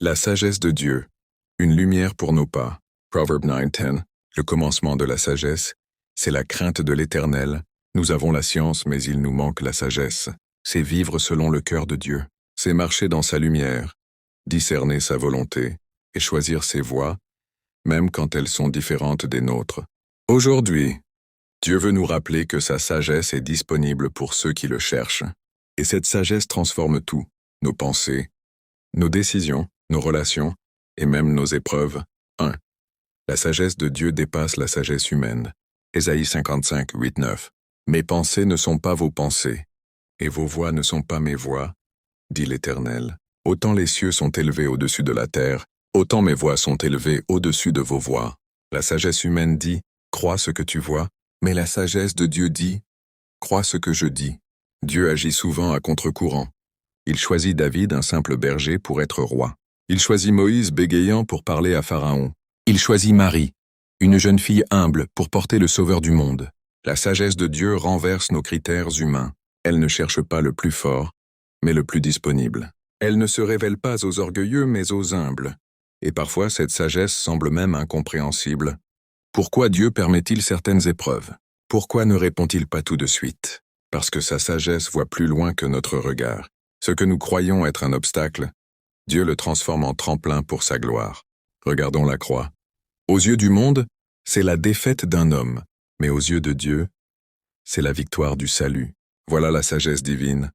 La sagesse de Dieu, une lumière pour nos pas. Proverbe 9:10, le commencement de la sagesse, c'est la crainte de l'Éternel. Nous avons la science, mais il nous manque la sagesse. C'est vivre selon le cœur de Dieu. C'est marcher dans sa lumière, discerner sa volonté et choisir ses voies, même quand elles sont différentes des nôtres. Aujourd'hui, Dieu veut nous rappeler que sa sagesse est disponible pour ceux qui le cherchent. Et cette sagesse transforme tout, nos pensées, nos décisions, nos relations et même nos épreuves. 1. La sagesse de Dieu dépasse la sagesse humaine. Ésaïe 55, 8-9. Mes pensées ne sont pas vos pensées, et vos voix ne sont pas mes voix, dit l'Éternel. Autant les cieux sont élevés au-dessus de la terre, autant mes voix sont élevées au-dessus de vos voix. La sagesse humaine dit, crois ce que tu vois, mais la sagesse de Dieu dit, crois ce que je dis. Dieu agit souvent à contre-courant. Il choisit David, un simple berger, pour être roi. Il choisit Moïse, bégayant, pour parler à Pharaon. Il choisit Marie, une jeune fille humble, pour porter le Sauveur du monde. La sagesse de Dieu renverse nos critères humains. Elle ne cherche pas le plus fort, mais le plus disponible. Elle ne se révèle pas aux orgueilleux, mais aux humbles. Et parfois, cette sagesse semble même incompréhensible. Pourquoi Dieu permet-il certaines épreuves? Pourquoi ne répond-il pas tout de suite? Parce que sa sagesse voit plus loin que notre regard. Ce que nous croyons être un obstacle, Dieu le transforme en tremplin pour sa gloire. Regardons la croix. Aux yeux du monde, c'est la défaite d'un homme, mais aux yeux de Dieu, c'est la victoire du salut. Voilà la sagesse divine,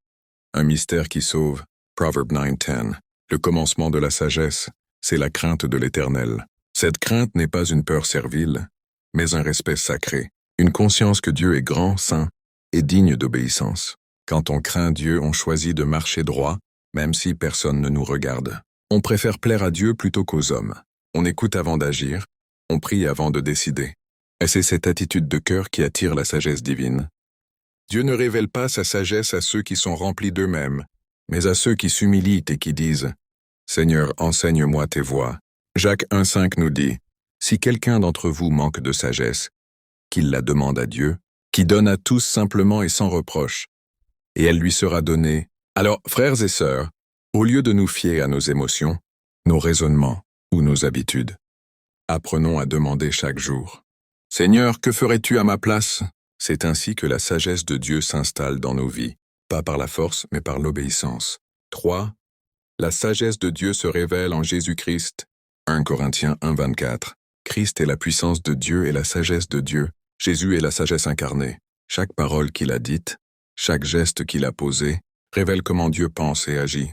un mystère qui sauve. Proverbe 9:10. Le commencement de la sagesse, c'est la crainte de l'Éternel. Cette crainte n'est pas une peur servile, mais un respect sacré, une conscience que Dieu est grand, saint et digne d'obéissance. Quand on craint Dieu, on choisit de marcher droit, même si personne ne nous regarde. On préfère plaire à Dieu plutôt qu'aux hommes. On écoute avant d'agir, on prie avant de décider. Et c'est cette attitude de cœur qui attire la sagesse divine. Dieu ne révèle pas sa sagesse à ceux qui sont remplis d'eux-mêmes, mais à ceux qui s'humilient et qui disent « Seigneur, enseigne-moi tes voies ». Jacques 1,5 nous dit « Si quelqu'un d'entre vous manque de sagesse, qu'il la demande à Dieu, qui donne à tous simplement et sans reproche, et elle lui sera donnée. » Alors, frères et sœurs, au lieu de nous fier à nos émotions, nos raisonnements ou nos habitudes, apprenons à demander chaque jour « Seigneur, que ferais-tu à ma place ?» C'est ainsi que la sagesse de Dieu s'installe dans nos vies, pas par la force, mais par l'obéissance. 3. La sagesse de Dieu se révèle en Jésus-Christ. 1 Corinthiens 1,24. Christ est la puissance de Dieu et la sagesse de Dieu. Jésus est la sagesse incarnée. Chaque parole qu'il a dite, chaque geste qu'il a posé, révèle comment Dieu pense et agit.